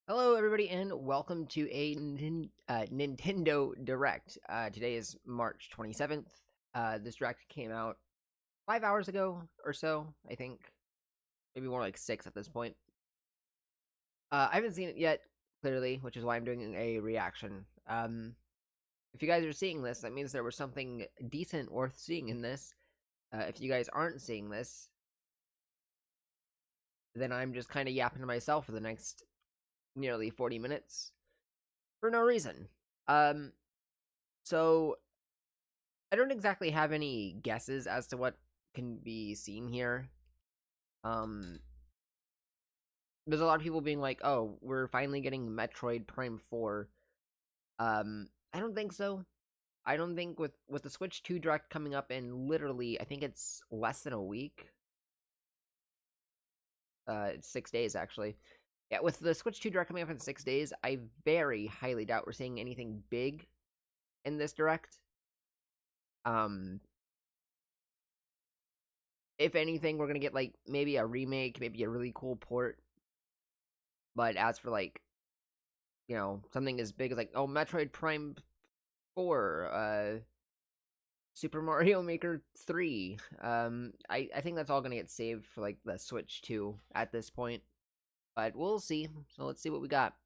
Hello, everybody, and welcome to a Nintendo Direct. Today is March 27th. This Direct came out 5 hours ago or so, I think. Maybe more like 6 at this point. I haven't seen it yet, clearly, which is why I'm doing a reaction. If you guys are seeing this, that means there was something decent worth seeing in this. If you guys aren't seeing this, then I'm just kind of yapping to myself for the next nearly 40 minutes for no reason. So I don't exactly have any guesses as to what can be seen here. There's a lot of people being like, "Oh, we're finally getting Metroid Prime 4." I don't think so. I don't think with the Switch 2 Direct coming up in literally, I think it's less than a week. It's 6 days actually. Yeah, with the Switch 2 Direct coming up in 6 days, I very highly doubt we're seeing anything big in this Direct. If anything, we're gonna get like maybe a remake, maybe a really cool port. But as for like, something as big as like, oh, Metroid Prime 4, Super Mario Maker 3, I think that's all gonna get saved for like the Switch 2 at this point. But we'll see. So let's see what we got.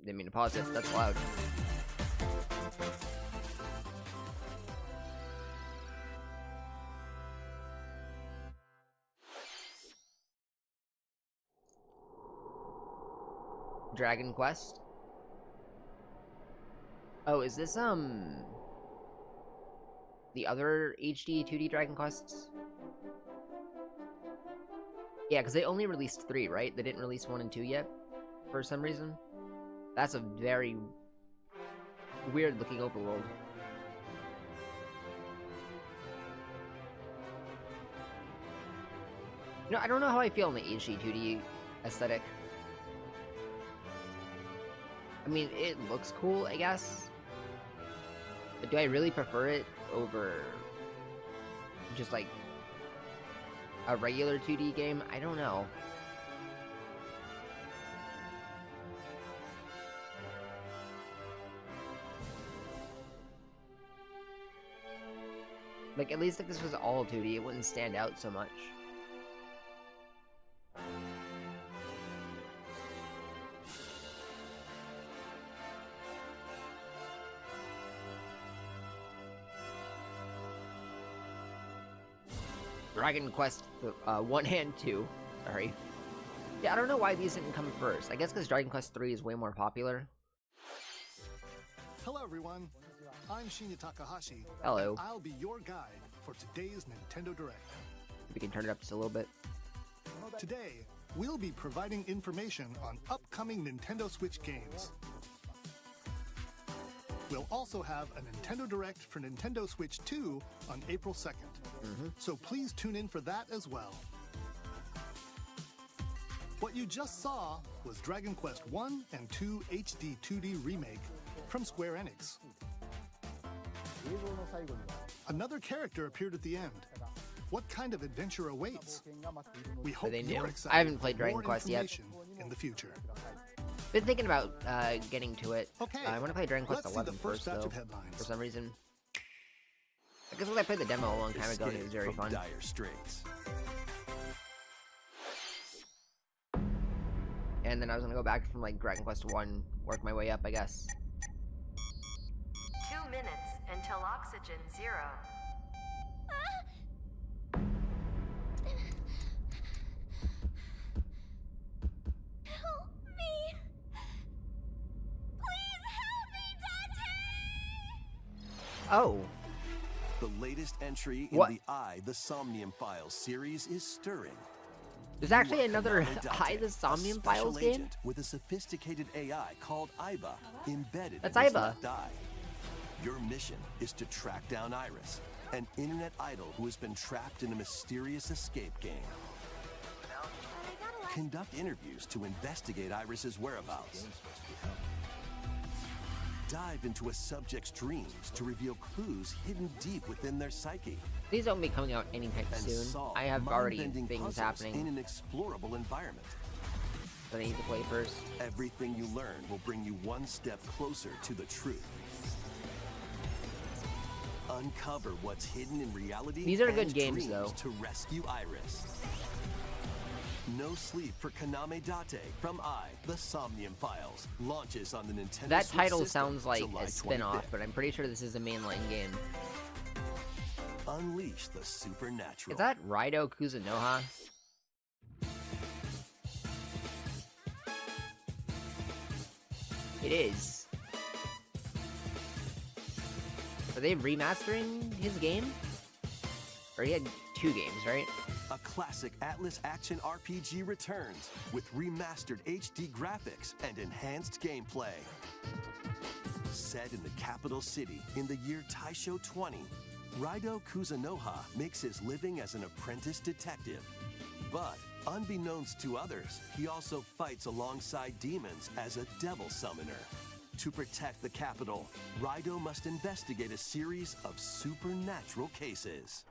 Didn't mean to pause it. That's loud. Dragon Quest. Oh, is this the other HD 2D Dragon Quests? Yeah, because they only released 3, right? They didn't release 1 and 2 yet, for some reason. That's a very weird looking overworld. I don't know how I feel in the HD 2D aesthetic. I mean, it looks cool, I guess. But do I really prefer it over just like a regular 2D game? I don't know. Like, at least if this was all 2D, it wouldn't stand out so much. Dragon Quest 1 and 2. Sorry. Yeah, I don't know why these didn't come first. I guess because Dragon Quest 3 is way more popular. Hello, everyone. I'm Shinya Takahashi. Hello. I'll be your guide for today's Nintendo Direct. We can turn it up just a little bit. Today, we'll be providing information on upcoming Nintendo Switch games. We'll also have a Nintendo Direct for Nintendo Switch 2 on April 2nd. So please tune in for that as well. What you just saw was Dragon Quest 1 and 2 HD 2D Remake from Square Enix. Another character appeared at the end. What kind of adventure awaits? We hope you're excited. I haven't played Dragon Quest yet. In the future. Been thinking about getting to it. Okay, I want to play Dragon Quest 11 first, though, for some reason. I guess when I played the demo a long time ago, it was very fun. Dire Straits. And then I was gonna go back from like Dragon Quest 1, work my way up, I guess. 2 minutes until oxygen 0. Help me! Please help me, Dante! Oh, The latest entry in What? the The Somnium Files series is stirring. there's actually You are another Commander Dante, Hide the a Somnium special Files game? agent with a sophisticated AI called Aiba embedded That's in his Aiba. left eye. Your mission is to track down Iris, an internet idol who has been trapped in a mysterious escape game. Conduct interviews to investigate Iris's whereabouts. Dive into a subject's dreams to reveal clues hidden deep within their psyche. These don't be coming out anytime And soon. solve I have already mind-bending things puzzles happening in an explorable environment. that I need to play first. Everything you learn will bring you one step closer to the truth. Uncover what's hidden in reality. These are and good games, dreams though. To rescue Iris. No Sleep for Kaname Date from The Somnium Files launches on the Nintendo That Switch title system sounds like July a spin-off, 25th. but I'm pretty sure this is a mainline game. Unleash the supernatural. Is that Raido Kuzunoha? It is. Are they remastering his game? Or he had 2 games, right? A classic Atlas action RPG returns with remastered HD graphics and enhanced gameplay. Set in the capital city in the year Taisho 20, Raido Kuzunoha makes his living as an apprentice detective. But unbeknownst to others, he also fights alongside demons as a devil summoner. To protect the capital, Raido must investigate a series of supernatural cases.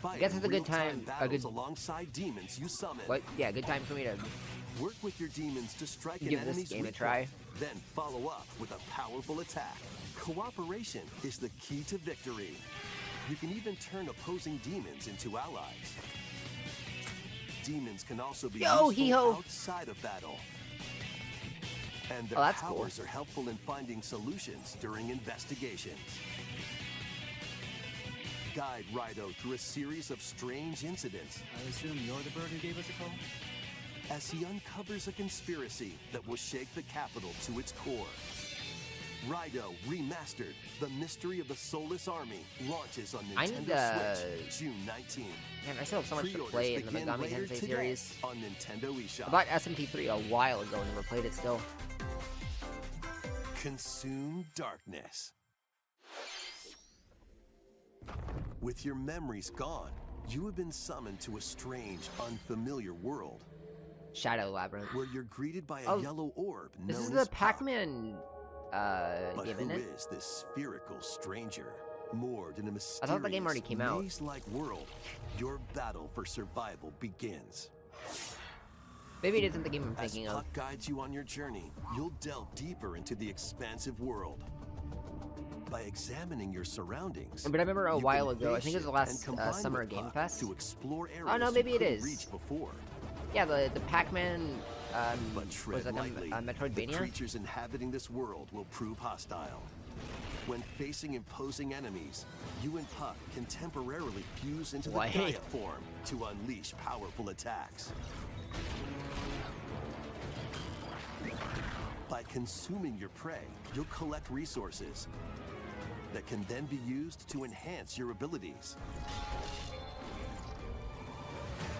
I guess it's a good time. A good. Alongside demons you summon. What? Yeah, good time for me to Work with your demons to strike an give this enemy's game a weak try. point, then follow up with a powerful attack. Cooperation is the key to victory. You can even turn opposing demons into allies. Demons can also be Yo, useful hee-ho. outside of battle. And their that's cool. powers are helpful in finding solutions during investigations. Guide Raido through a series of strange incidents I assume you're the bird who gave us a call? as he uncovers a conspiracy that will shake the capital to its core. Raido Remastered, The Mystery of the Soulless Army, launches on I Nintendo need, Switch June 19th. Man, I still have so much to Pre-orders play in the begin Megami later Tensei today series. on Nintendo eShop. I bought SMP3 a while ago and never played it still. Consume darkness. With your memories gone, you have been summoned to a strange, unfamiliar world Shadow Labyrinth. where you're greeted by a Oh, yellow orb known This is as the Pac-Man But game, who isn't it? is this spherical stranger? Moored in a mysterious, I thought the game already came out. maze-like world, your battle for survival begins. Maybe it isn't the game I'm As thinking of. Puck guides you on your journey, you'll delve deeper into the expansive world. By examining your surroundings, But I remember a you while can ago, I face think it was the shift last and combine Summer with Game Puck Fest. to explore areas Oh no, maybe you it couldn't is. reach before. Yeah, the Pac-Man But was tread like lightly. a The Metroidvania. creatures inhabiting this world will prove hostile. When facing imposing enemies, you and Puck can temporarily fuse into the What? Gaia form to unleash powerful attacks. By consuming your prey, you'll collect resources that can then be used to enhance your abilities.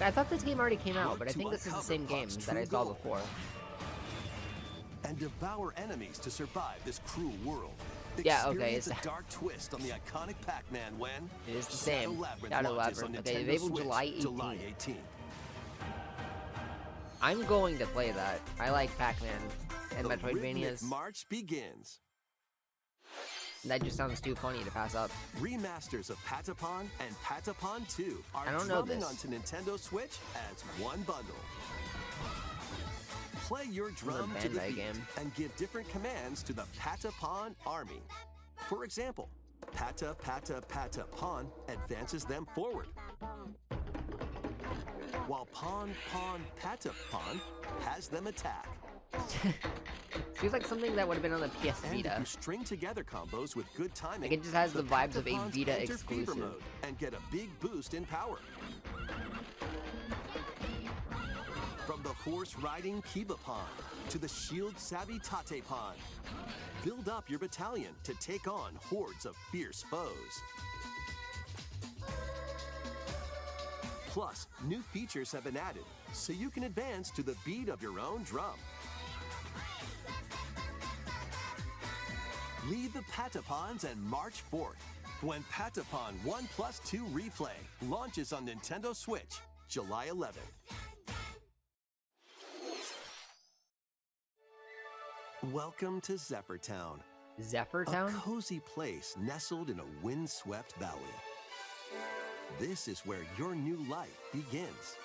I thought this game already came out, Work but I to think this is the uncover same game Puck's that I true saw goal. before. And devour enemies to survive this cruel world. Yeah, okay, Experience it's- a dark twist on the iconic Pac-Man when It is the Shadow same. Labyrinth Shadow launches on Labyrinth. Okay, Nintendo available Switch July 18th. July 18th. I'm going to play that. I like Pac-Man and The rhythmic Metroidvanias. march begins. That just sounds too funny to pass up. Remasters of Patapon and Patapon 2 are I don't know drumming this. onto Nintendo Switch as one bundle. Play your drum to the Bandai beat game. and give different commands to the Patapon army. For example, Pata Pata Pata Pawn advances them forward, while Pawn Pawn Pata Pawn has them attack. Feels like something that would have been on the PS And if Vita. you string together combos with good timing, Like, it just has the vibes of a Patapons Vita enter fever exclusive. mode and get a big boost in power. From the horse-riding Kiba Pawn to the shield-savvy Tate Pawn, build up your battalion to take on hordes of fierce foes. Plus, new features have been added, so you can advance to the beat of your own drum. Lead the Patapons and march forth when Patapon 1+2 Replay launches on Nintendo Switch July 11th. Welcome to Zephyr Town, Zephyr A Town? cozy place nestled in a windswept valley. This is where your new life begins.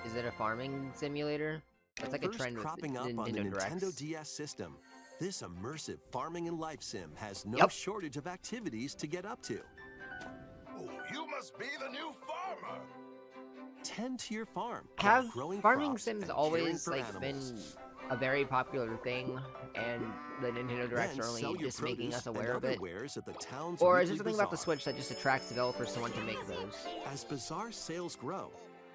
Is it a farming simulator? That's like a First trend with cropping up on the Nintendo Nintendo Directs. DS system, this immersive farming and life sim has no Yep. shortage of activities to get up to. Oh, you must be the new farmer. Tend to your farm. Have while growing farming crops sims and always caring for like animals. been a very popular thing, and the Nintendo Directs Then are only sell your just making produce us and aware of other it? wares at the town's Or is there weekly something about the bazaar. Switch that just attracts developers to want to make those? As bazaar sales grow,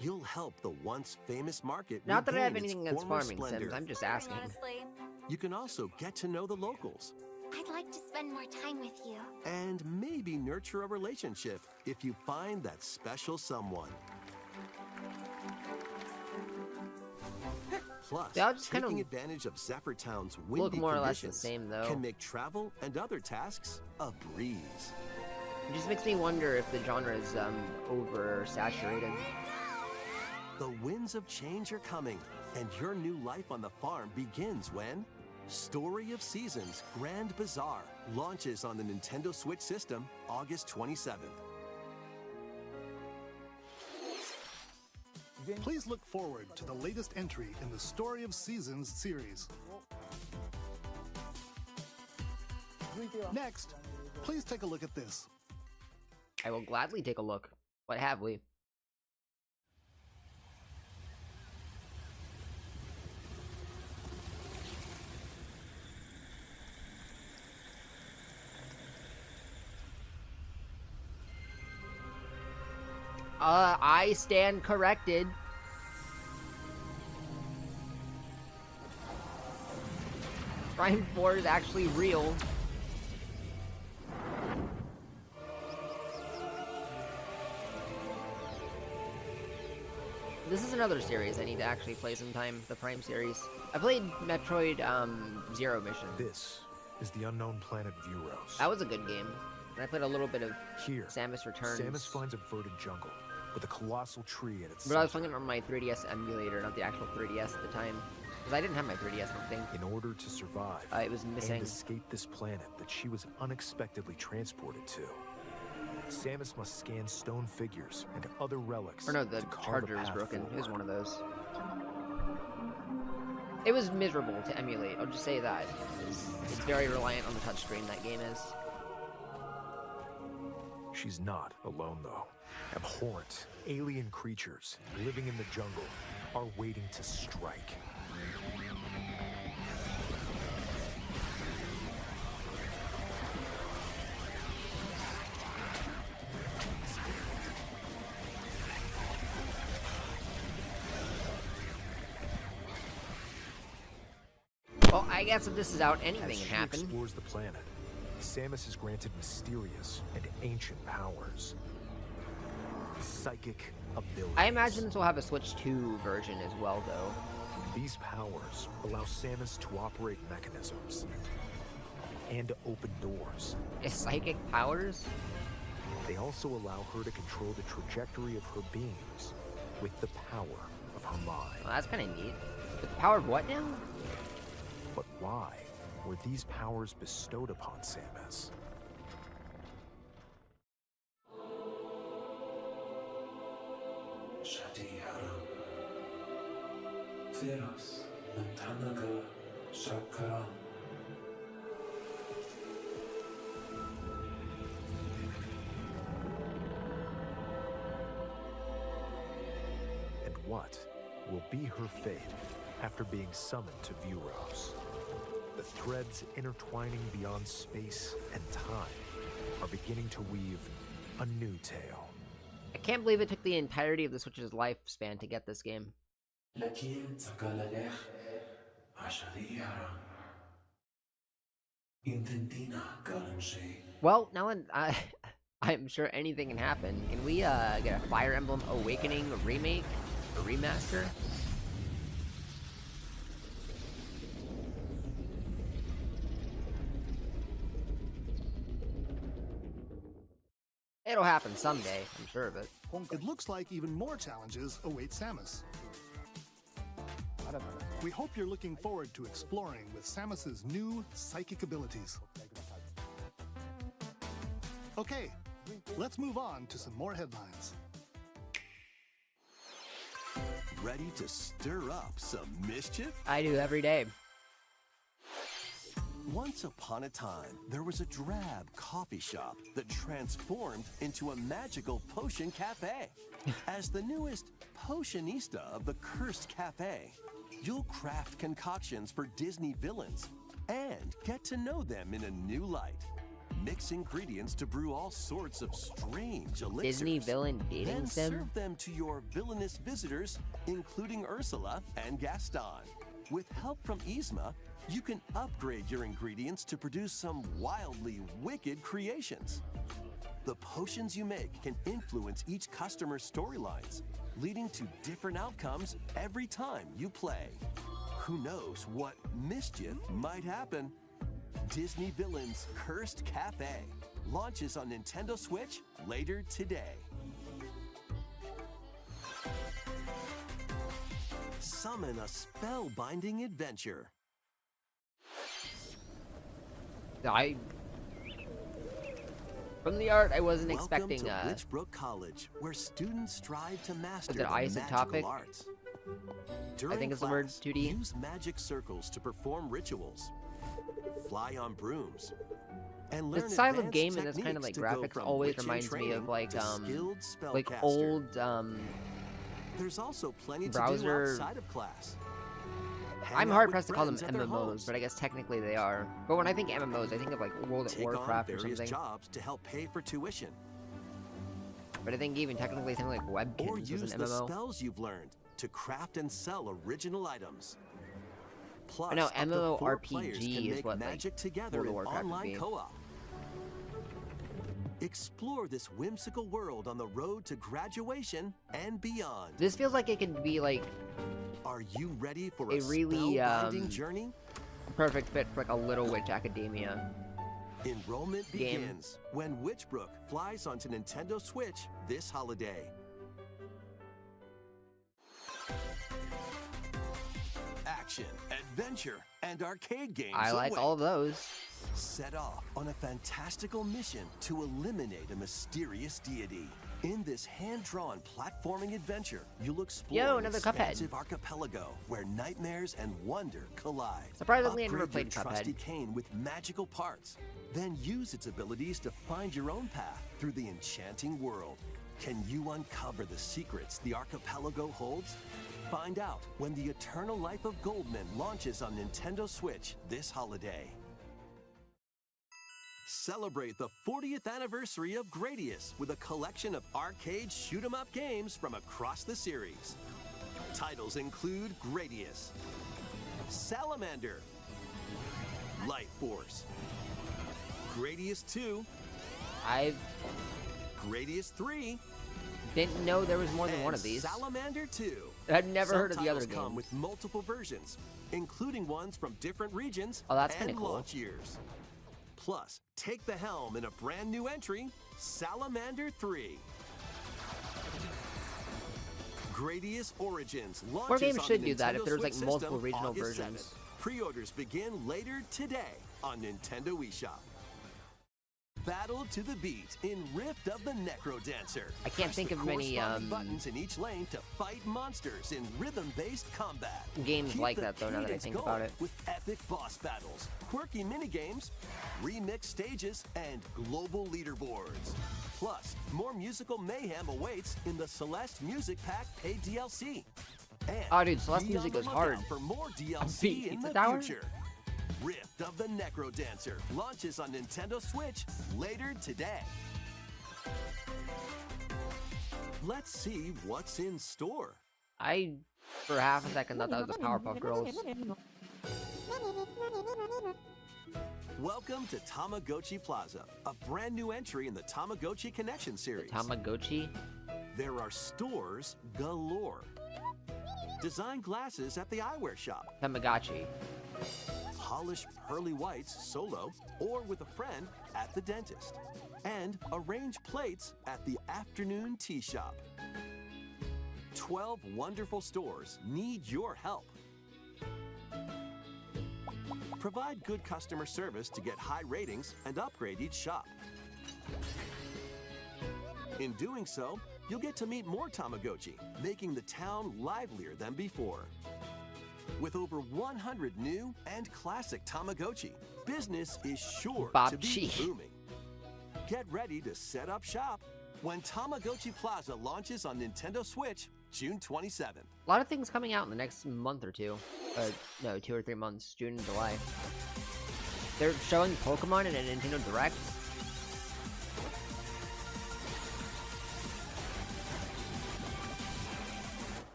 you'll help the once famous market. Not that I have regain its anything against former farming splendor. sims, I'm just asking. Honestly, You can also get to know the locals I'd like to spend more time with you. and maybe nurture a relationship if you find that special someone. Plus, They all just kind taking of advantage of Zephyr Town's windy look more or less the conditions same, though. can make travel and other tasks a breeze. It just makes me wonder if the genre is oversaturated. The winds of change are coming, and your new life on the farm begins when Story of Seasons Grand Bazaar launches on the Nintendo Switch system August 27th. Please look forward to the latest entry in the Story of Seasons series. Next, please take a look at this. I will gladly take a look. What have we? I stand corrected. Prime 4 is actually real. This is another series I need to actually play sometime, the Prime series. I played Metroid Zero Mission. This is the unknown planet Vuros. That was a good game. And I played a little bit of Here, Samus Returns. Samus finds a verdant jungle with a colossal tree at its But I was center. playing it on my 3DS emulator, not the actual 3DS at the time. Because I didn't have my 3DS, I don't think. In order to survive It was missing. and escape this planet that she was unexpectedly transported to, Samus must scan stone figures and other relics. Or no, the to carve a charger is path broken. It was forward. one of those. It was miserable to emulate, I'll just say that. It's very reliant on the touchscreen, that game is. She's not alone, though. Abhorrent, alien creatures living in the jungle are waiting to strike. Well, I guess if this is out, anything As can she happen. explores the planet, Samus is granted mysterious and ancient powers. Psychic abilities. I imagine this will have a Switch 2 version as well, though. These powers allow Samus to operate mechanisms and to open doors. Is psychic powers? They also allow her to control the trajectory of her beams with the power of her mind. Well, that's kind of neat. With the power of what now? But why were these powers bestowed upon Samus? Shadihara Theros Nantanaga Shakaran And what will be her fate after being summoned to Vuros? The threads intertwining beyond space and time are beginning to weave a new tale. I can't believe it took the entirety of the Switch's lifespan to get this game. Lakin Takalalech Ashadihara Intendina Galanshi Well, now I'm sure anything can happen. Can we get a Fire Emblem Awakening remake or remaster? It'll happen someday, I'm sure of it. It looks like even more challenges await Samus. We hope you're looking forward to exploring with Samus's new psychic abilities. Okay, let's move on to some more headlines. Ready to stir up some mischief? I do every day. Once upon a time, there was a drab coffee shop that transformed into a magical potion cafe. As the newest potionista of the Cursed Cafe, you'll craft concoctions for Disney villains and get to know them in a new light. Mix ingredients to brew all sorts of strange elixirs. Disney villain dating then sim? serve them to your villainous visitors, including Ursula and Gaston. With help from Yzma, you can upgrade your ingredients to produce some wildly wicked creations. The potions you make can influence each customer's storylines, leading to different outcomes every time you play. Who knows what mischief might happen? Disney Villains Cursed Cafe launches on Nintendo Switch later today. Summon a spellbinding adventure. From the art, I wasn't Welcome expecting to Witchbrook College, where students strive to master it the isotopic? magical arts. During think it's the word class, 2D. Use magic circles to perform rituals, fly on brooms, and learn The style of advanced game and this kind of like techniques to go graphics from always witch in reminds me training of like to skilled spellcaster. old There's also plenty to do browser- outside of class. Hang I'm out hard with pressed to call them friends at their MMOs, homes. but I guess technically they are. But when I think MMOs, I think of like World of Take Warcraft on or various something. jobs to help pay for tuition, But I think even technically something like or Webkins was use an the MMO. spells you've learned to craft and sell original items. Plus, I know up to 4 players MMORPG can is make what, like, magic together World of in Warcraft would online be. co-op. Explore this whimsical world on the road to graduation and beyond. This feels like it could be like Are you ready for a a really, spellbinding journey? perfect fit for like a Little Witch Academia. Enrollment game. begins when Witchbrook flies onto Nintendo Switch this holiday. Action, adventure, and arcade games I like await. all of those. Set off on a fantastical mission to eliminate a mysterious deity. In this hand-drawn platforming adventure, you'll explore Yo, an another Cuphead. expansive archipelago where nightmares and wonder collide. Surprisingly, I never Upgrade played your trusty Cuphead. cane with magical parts. Then use its abilities to find your own path through the enchanting world. Can you uncover the secrets the archipelago holds? Find out when the Eternal Life of Goldman launches on Nintendo Switch this holiday. Celebrate the 40th anniversary of Gradius with a collection of arcade shoot-'em-up games from across the series. Titles include Gradius, Salamander, Light Force, Gradius 2, I Gradius 3, didn't know there was more than and one of these. Salamander 2. I've never Some heard of the other titles come games. with multiple versions, including ones from different regions Oh, that's and kinda cool. launch years. Plus, take the helm in a brand new entry, Salamander 3. Gradius Origins launches games on should the do that if Nintendo there's, like, Switch multiple system regional August versions. 7th. Pre-orders begin later today on Nintendo eShop. Battle to the beat in Rift of the Necrodancer. I can't Press think the of many, corresponding buttons in each lane to fight monsters in rhythm-based combat. Games Keep like the that, though, now that I cadence think going about it. With epic boss battles, quirky minigames, remix stages, and global leaderboards. Plus, more musical mayhem awaits in the Celeste Music Pack paid DLC. And Oh, dude, Celeste be music on is the hard. lookout for more Beat DLC in Pizza the Tower? future. Rift of the Necrodancer launches on Nintendo Switch later today. Let's see what's in store. I, for half a second, thought that was the Powerpuff Girls. Welcome to Tamagotchi Plaza, a brand new entry in the Tamagotchi Connection series. Tamagotchi? There are stores galore. Design glasses at the eyewear shop. Tamagotchi. Polish pearly whites solo or with a friend at the dentist. And arrange plates at the afternoon tea shop. 12 wonderful stores need your help. Provide good customer service to get high ratings and upgrade each shop. In doing so, you'll get to meet more Tamagotchi, making the town livelier than before. With over 100 new and classic Tamagotchi, business is sure to be booming. Get ready to set up shop when Tamagotchi Plaza launches on Nintendo Switch June 27th. A lot of things coming out in the next month or two. No, 2 or 3 months, June and July. They're showing Pokemon in a Nintendo Direct.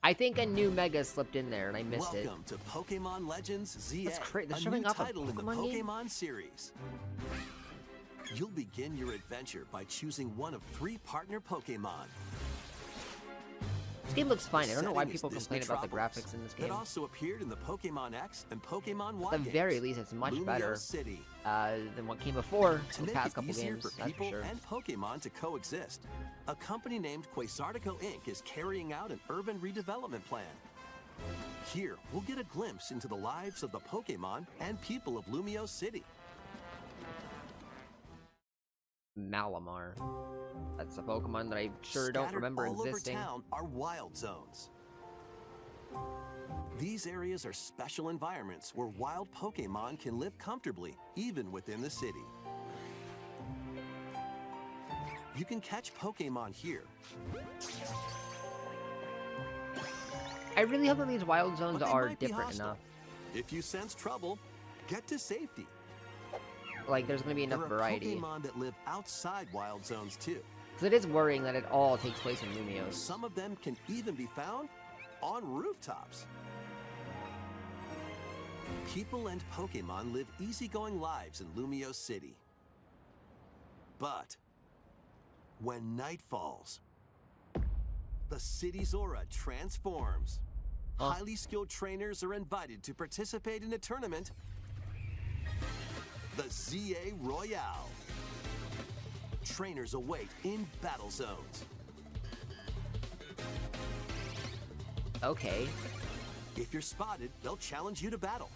I think a new Mega slipped in there and I missed it. Welcome to Pokemon Legends ZA, They're a showing new off a title in the Pokemon game? Pokemon series. You'll begin your adventure by choosing one of 3 partner Pokemon. This game looks fine. I don't know why Setting is people this complain about the Metropolis graphics in this game. That also appeared in the Pokemon X and Pokemon Y At the games. very least, it's much Lumio better City. than what came before To in the make past it couple easier games, for that's people for sure. and Pokemon to coexist, a company named Quasartico Inc. is carrying out an urban redevelopment plan. Here, we'll get a glimpse into the lives of the Pokemon and people of Lumio City. Malamar. That's a Pokemon that I sure don't Scattered remember all existing. over town are wild zones. These areas are special environments where wild Pokemon can live comfortably, even within the city. You can catch Pokemon here. I really hope that these wild zones But they are might be different hostile. enough. If you sense trouble, get to safety. Like, there's gonna be enough There are variety. Pokemon that live outside wild zones too. Because it is worrying that it all takes place in Lumios. Some of them can even be found on rooftops. People and Pokemon live easygoing lives in Lumio City. But when night falls, the city's aura transforms. Highly skilled trainers are invited to participate in a tournament, the ZA Royale. Trainers await in battle zones. Okay. If you're spotted, they'll challenge you to battle.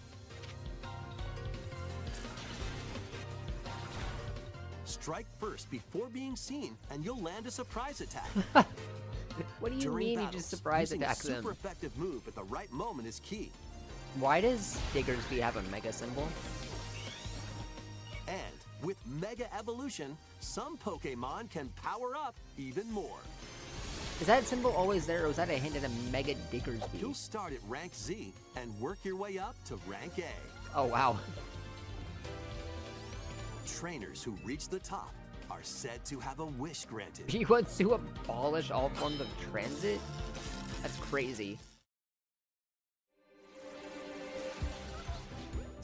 Strike first before being seen, and you'll land a surprise attack. What do you During mean battles, you just surprise using attack a super them? effective move at the right moment is key. Why does Diggersby have a Mega symbol? And with Mega Evolution, some Pokemon can power up even more. Is that symbol always there, or was that a hint at a Mega Diggersby? You'll start at rank Z and work your way up to rank A. Oh, wow. Trainers who reach the top are said to have a wish granted. He wants to abolish all forms of transit? That's crazy.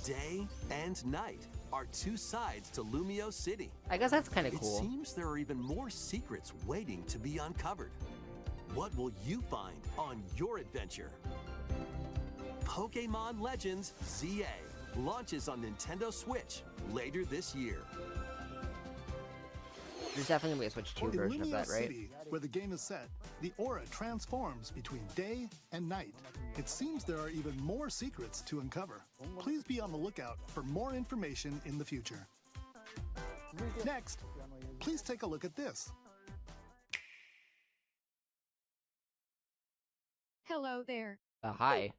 Day and night are 2 sides to Lumio City. I guess that's kind of It cool. seems there are even more secrets waiting to be uncovered. What will you find on your adventure? Pokemon Legends ZA launches on Nintendo Switch later this year. There's definitely gonna be a Switch 2 In version of Lumio that, right? City, where the game is set, the aura transforms between day and night. It seems there are even more secrets to uncover. Please be on the lookout for more information in the future. Next, please take a look at this. Hello there. Hi.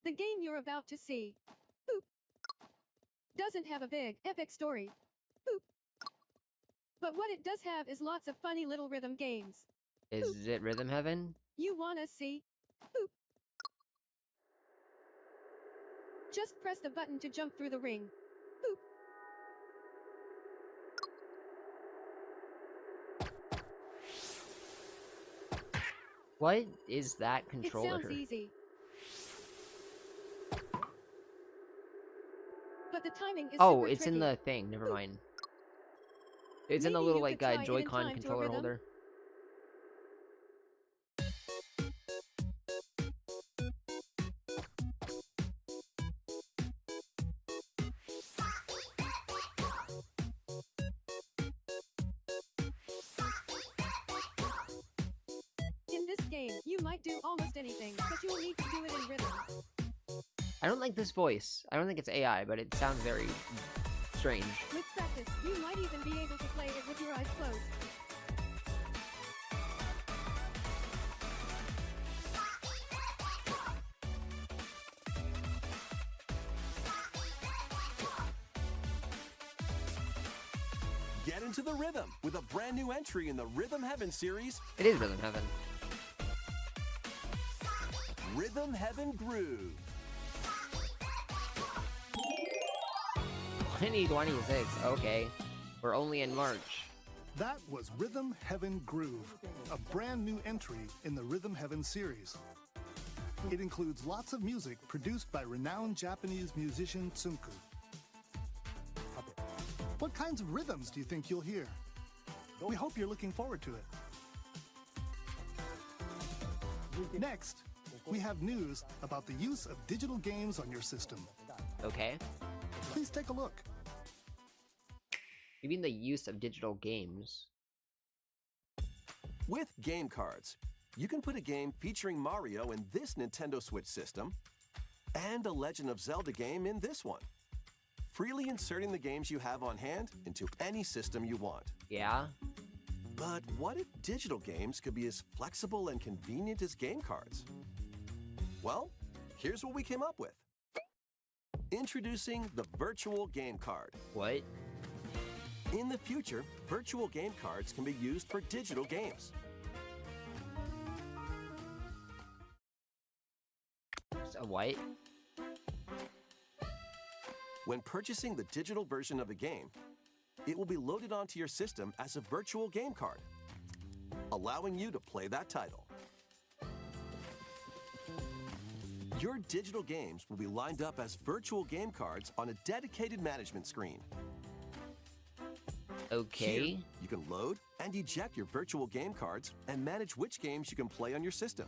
The game you're about to see boop, doesn't have a big, epic story. Boop. But what it does have is lots of funny little rhythm games. Is it Rhythm Heaven? You wanna see? Boop. Just press the button to jump through the ring. Boop. What is that It controller? sounds easy. But the timing is Oh, super it's in tricky. the thing. Never mind. It's in the Maybe little you like could try it in Joy-Con time to a controller rhythm. holder. In this game, you might do almost anything, but you will need to do it in rhythm. I don't like this voice. I don't think it's AI, but it sounds very strange. With practice, you might even be able to play it with your eyes closed. Get into the rhythm with a brand new entry in the Rhythm Heaven series, It is Rhythm Heaven. Rhythm Heaven Groove. 2026. Okay. We're only in March. That was Rhythm Heaven Groove, a brand new entry in the Rhythm Heaven series. It includes lots of music produced by renowned Japanese musician Tsunku. What kinds of rhythms do you think you'll hear? We hope you're looking forward to it. Next, we have news about the use of digital games on your system. Okay. Please take a look. You mean the use of digital games? With game cards, you can put a game featuring Mario in this Nintendo Switch system and a Legend of Zelda game in this one, freely inserting the games you have on hand into any system you want. Yeah. But what if digital games could be as flexible and convenient as game cards? Well, here's what we came up with. Introducing the Virtual Game Card. What? In the future, virtual game cards can be used for digital games. So what? When purchasing the digital version of a game, it will be loaded onto your system as a virtual game card, allowing you to play that title. Your digital games will be lined up as virtual game cards on a dedicated management screen. Okay. Here, you can load and eject your virtual game cards and manage which games you can play on your system.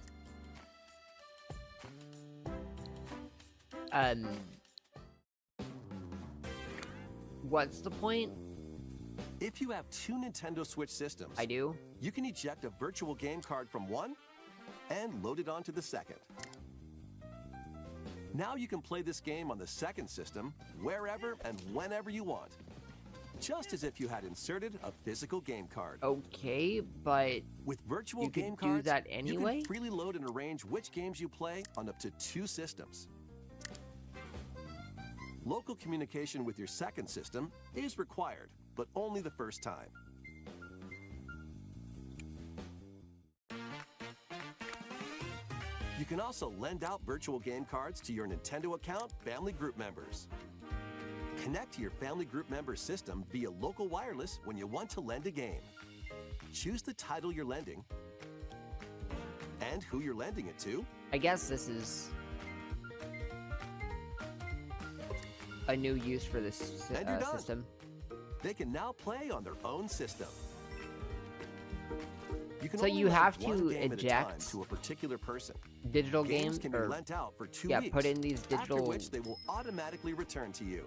What's the point? If you have two Nintendo Switch systems, I do. you can eject a virtual game card from one and load it onto the second. Now you can play this game on the second system wherever and whenever you want, just as if you had inserted a physical game card. Okay, but With virtual you could game do cards, that you anyway? can freely load and arrange which games you play on up to two systems. Local communication with your second system is required, but only the first time. You can also lend out virtual game cards to your Nintendo account family group members. Connect to your family group member system via local wireless when you want to lend a game. Choose the title you're lending and who you're lending it to. I guess this is a new use for this And you're done. system. They can now play on their own system. You can So only you lend have one to game at a time eject to a particular person. Digital Games games, can be or lent out for 2 yeah, weeks. put in these After digital which they will automatically return to you,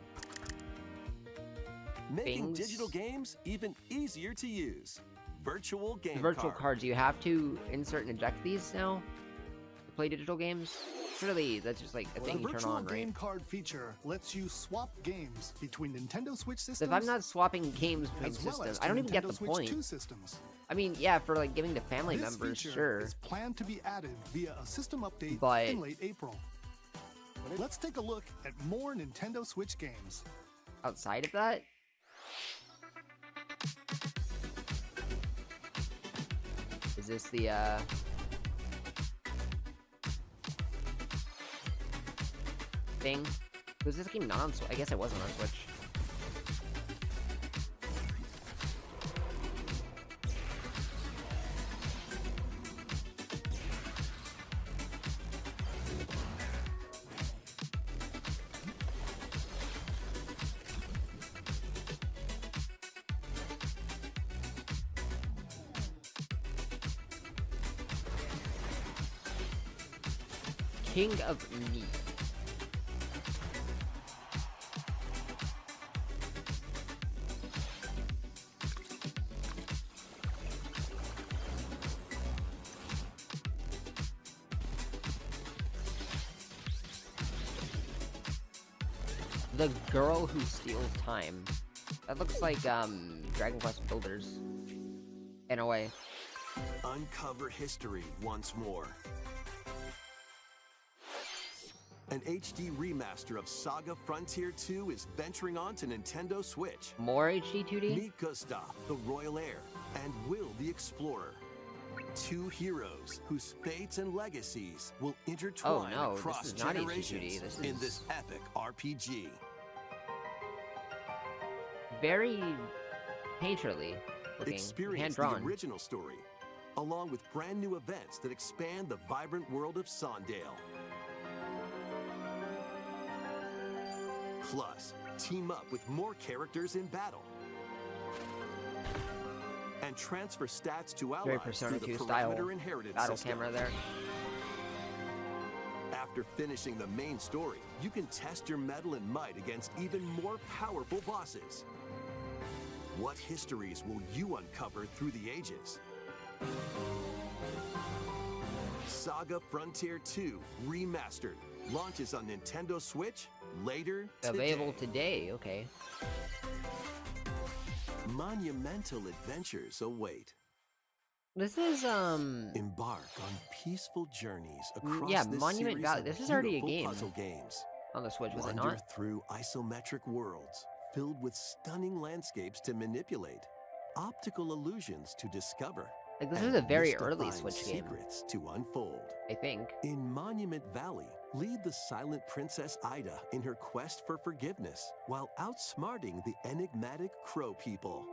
making things. digital games even easier to use. Virtual game The virtual card. cards. You have to insert and eject these now to play digital games. Surely that's just like a The thing you turn virtual on, right? game card feature lets you swap games between Nintendo Switch So systems. if I'm not swapping games between as well as systems, to I don't even get Nintendo the Switch point. 2 systems. I mean, yeah, for like giving to family This members, feature sure. is planned to be added via a system update But- in late April. Let's take a look at more Nintendo Switch games. Outside of that, is this the thing? Was this game not on Switch? I guess it wasn't on Switch. King of Meat. The Girl Who Steals Time. That looks like Dragon Quest Builders. In a way. Uncover history once more. An HD remaster of Saga Frontier 2 is venturing on to Nintendo Switch. More HD 2D? Meet Gustav, the Royal Heir, and Will the Explorer. Two heroes whose fates and legacies will intertwine across this is not generations HD 2D. This in is this epic RPG. very painterly looking, Experience hand-drawn. the original story, along with brand new events that expand the vibrant world of Sondale. Plus, team up with more characters in battle. And transfer stats to Very allies Persona through the 2 style Parameter Inheritance battle system. camera there. After finishing the main story, you can test your mettle and might against even more powerful bosses. What histories will you uncover through the ages? Saga Frontier 2 Remastered launches on Nintendo Switch later today. Available today, okay. Monumental adventures await. This is Embark on peaceful journeys across yeah, this Monument series Valley. of This is already a beautiful game puzzle games. on the Switch, was it Wander not? through isometric worlds filled with stunning landscapes to manipulate, optical illusions to discover. Like, this and is a very early mystifying Switch game, secrets to unfold. I think. In Monument Valley, lead the silent Princess Ida in her quest for forgiveness while outsmarting the enigmatic Crow people.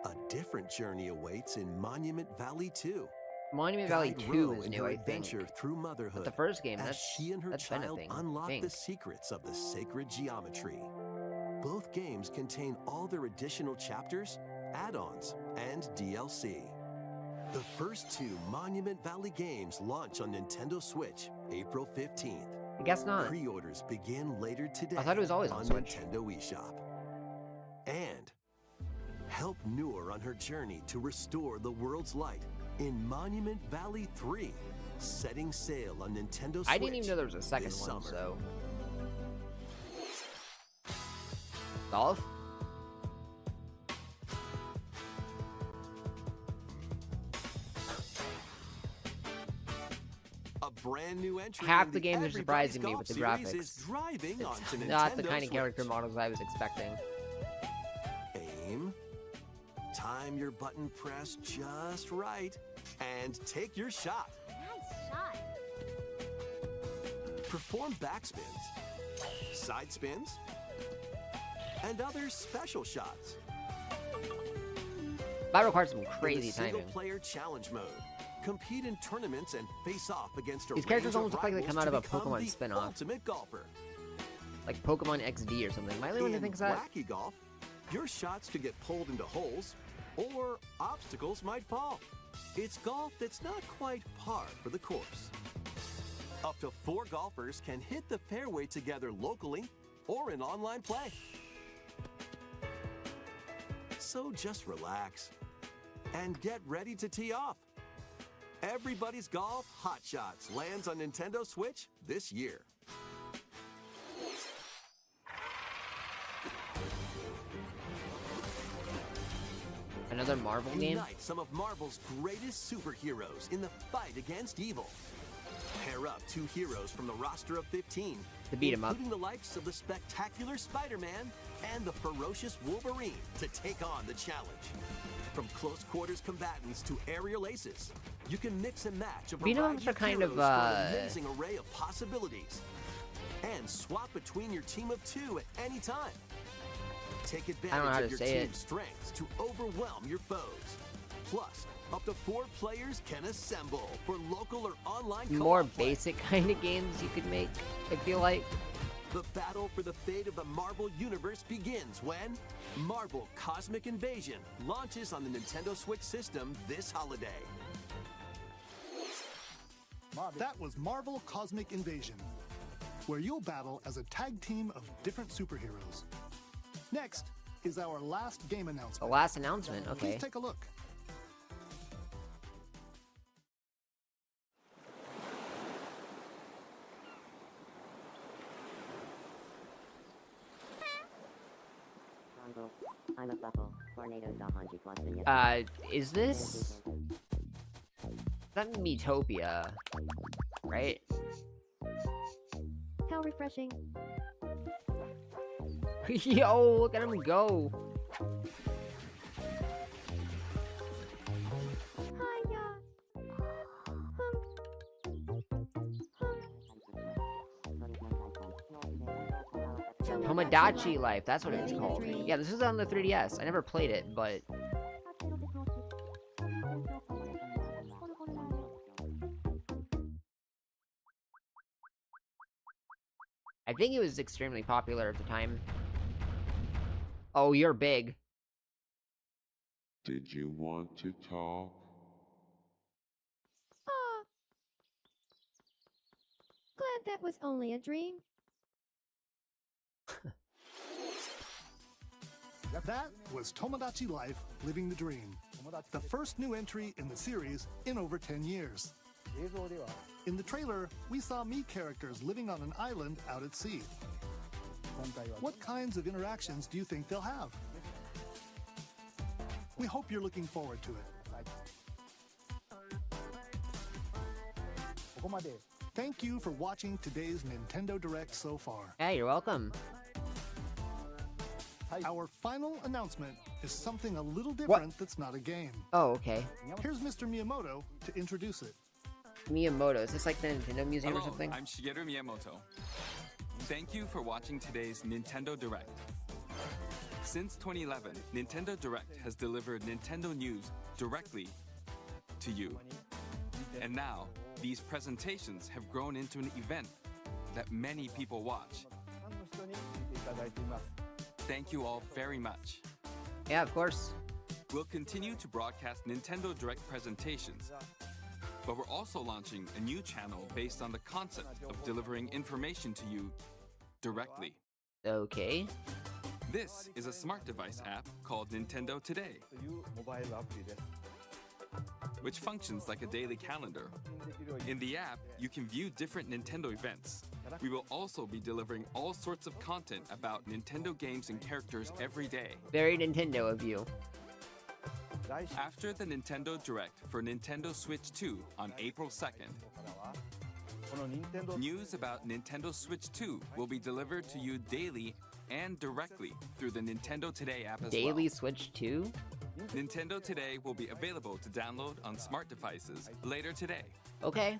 A different journey awaits in Monument Valley 2. Monument Valley Guide 2 Ro is in new, her I adventure think. through motherhood. But the first game, as she and her that's been a child thing, unlock I the think. secrets of the sacred geometry. Both games contain all their additional chapters, add-ons, and DLC. The first two Monument Valley games launch on Nintendo Switch April 15th. I guess not. Pre-orders begin later today. I thought it was always on Switch. Nintendo eShop. And help Noor on her journey to restore the world's light in Monument Valley 3, setting sail on Nintendo Switch. I didn't even know there was a second this one, summer. so. Golf? A brand new entry. Half in the games are Everybody's surprising me Golf with the series graphics. is driving onto It's not the Nintendo kind of character Switch. models I was expecting. Aim. Time your button press just right. And take your shot. Nice shot. Perform backspins, side spins, and other special shots. That requires some In crazy the timing. single-player challenge mode, compete in tournaments and face off against a These characters range almost of look like they rivals come out to of a become Pokemon the spin-off. ultimate golfer. Like Pokemon XD or something. Am I the only one that In thinks that? wacky golf, your shots could get pulled into holes, or obstacles might fall. It's golf that's not quite par for the course. Up to 4 golfers can hit the fairway together locally or in online play. So just relax and get ready to tee off. Everybody's Golf Hot Shots lands on Nintendo Switch this year. Another Marvel game? Unite some of Marvel's greatest superheroes in the fight against evil. Pair up 2 heroes from the roster of 15 To beat 'em up. including the likes of the spectacular Spider-Man and the ferocious Wolverine to take on the challenge. From close quarters combatants to aerial aces, you can mix and match a Beat 'em variety ups are of kind heroes of, for an amazing array of possibilities. And swap between your team of 2 at any time. Take I don't know how advantage to of your say it. team's strengths to overwhelm your foes. Plus, up to 4 players can assemble for local or online More co-op play. basic kind of games you could make, I feel like. The battle for the fate of the Marvel Universe begins when Marvel Cosmic Invasion launches on the Nintendo Switch system this holiday. That was Marvel Cosmic Invasion, where you'll battle as a tag team of different superheroes. Next is our last game The announcement. last announcement, okay. Please take a look. Is this... That Miitopia, right? How refreshing. Yo, look at him go! Tomodachi Life, that's what it's called. Yeah, this is on the 3DS. I never played it, but... I think it was extremely popular at the time. Oh, you're big. Did you want to talk? Aw. Glad that was only a dream. That was Tomodachi Life Living the Dream, the first new entry in the series in over 10 years. In the trailer, we saw Mii characters living on an island out at sea. What kinds of interactions do you think they'll have? We hope you're looking forward to it. Thank you for watching today's Nintendo Direct so far. Hey, you're welcome. Our final announcement is something a little different that's not a game. Oh, okay. Here's Mr. Miyamoto to introduce it. Miyamoto, is this like the Nintendo Museum Hello, or something? I'm Shigeru Miyamoto. Thank you for watching today's Nintendo Direct. Since 2011, Nintendo Direct has delivered Nintendo news directly to you. And now, these presentations have grown into an event that many people watch. Thank you all very much. Yeah, of course. We'll continue to broadcast Nintendo Direct presentations, but we're also launching a new channel based on the concept of delivering information to you directly. Okay. This is a smart device app called Nintendo Today, which functions like a daily calendar. In the app, you can view different Nintendo events. We will also be delivering all sorts of content about Nintendo games and characters every day. Very Nintendo of you. After the Nintendo Direct for Nintendo Switch 2 on April 2nd, news about Nintendo Switch 2 will be delivered to you daily and directly through the Nintendo Today app as well. Daily Switch 2? Nintendo Today will be available to download on smart devices later today. Okay.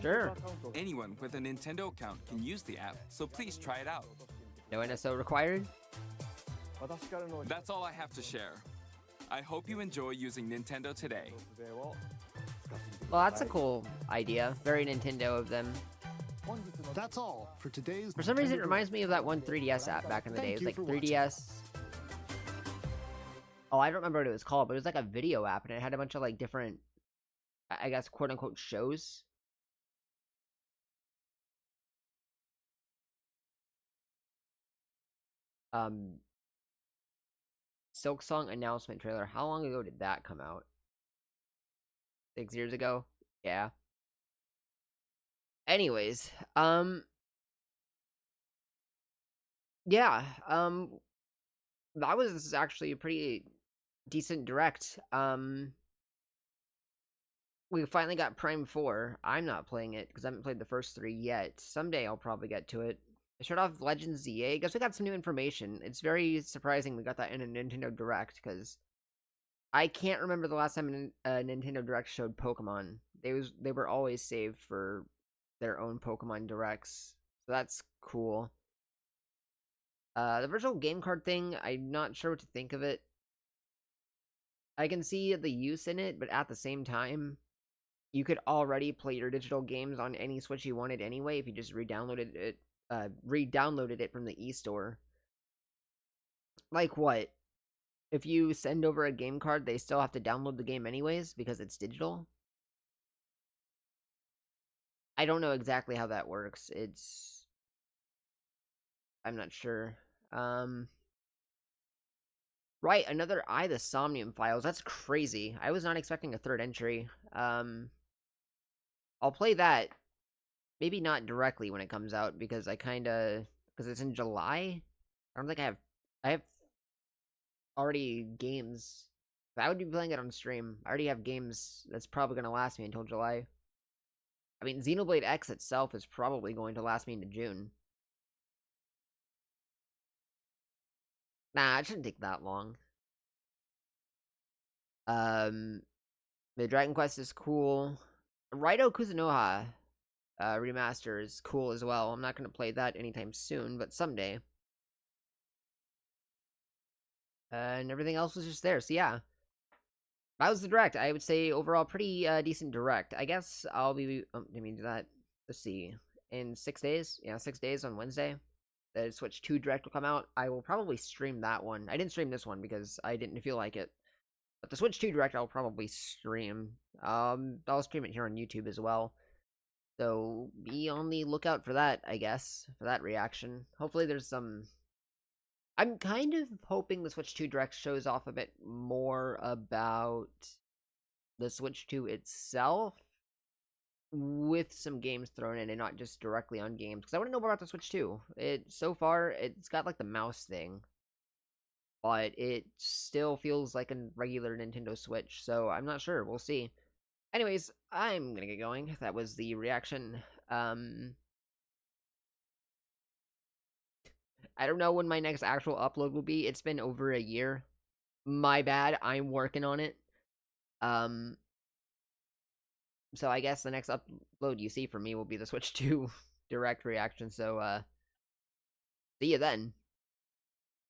Sure. Anyone with a Nintendo account can use the app, so please try it out. No NSO required? That's all I have to share. I hope you enjoy using Nintendo Today. Well, that's a cool idea. Very Nintendo of them. That's all for today's. For some reason, it reminds me of that one 3DS app back in the day. It was like 3DS. Oh, I don't remember what it was called, but it was like a video app, and it had a bunch of like different, I guess, quote unquote shows. Silk Song announcement trailer. How long ago did that come out? 6 years ago? Yeah. Anyways, yeah, that was actually a pretty decent direct. We finally got Prime 4. I'm not playing it because I haven't played the first 3 yet. Someday I'll probably get to it. I showed off Legends ZA. I guess we got some new information. It's very surprising we got that in a Nintendo Direct because I can't remember the last time a Nintendo Direct showed Pokemon. They were always saved for their own Pokemon Directs. So that's cool. The virtual game card thing, I'm not sure what to think of it. I can see the use in it, but at the same time, you could already play your digital games on any Switch you wanted anyway if you just re-downloaded it from the eStore. Like what? If you send over a game card, they still have to download the game anyways because it's digital? I don't know exactly how that works. I'm not sure. Right, another Eye the Somnium Files. That's crazy. I was not expecting a third entry. I'll play that. Maybe not directly when it comes out because because it's in July. I don't think I have already games. If I would be playing it on stream, I already have games that's probably going to last me until July. I mean, Xenoblade X itself is probably going to last me into June. Nah, it shouldn't take that long. The Dragon Quest is cool. Raito Kuzunoha remaster is cool as well. I'm not going to play that anytime soon, but someday. And everything else was just there, so yeah. That was the direct. I would say overall pretty decent direct. I guess I'll be... let me do that. Let's see. In 6 days? Yeah, 6 days on Wednesday. The Switch 2 direct will come out. I will probably stream that one. I didn't stream this one because I didn't feel like it. But the Switch 2 direct I'll probably stream. I'll stream it here on YouTube as well. So be on the lookout for that, I guess. For that reaction. Hopefully there's some... I'm kind of hoping the Switch 2 direct shows off a bit more about the Switch 2 itself. With some games thrown in and not just directly on games. Because I want to know more about the Switch 2. So far, it's got like the mouse thing. But it still feels like a regular Nintendo Switch. So I'm not sure. We'll see. Anyways, I'm gonna get going. That was the reaction. I don't know when my next actual upload will be. It's been over a year. My bad. I'm working on it. So I guess the next upload you see from me will be the Switch 2 direct reaction. So, see you then.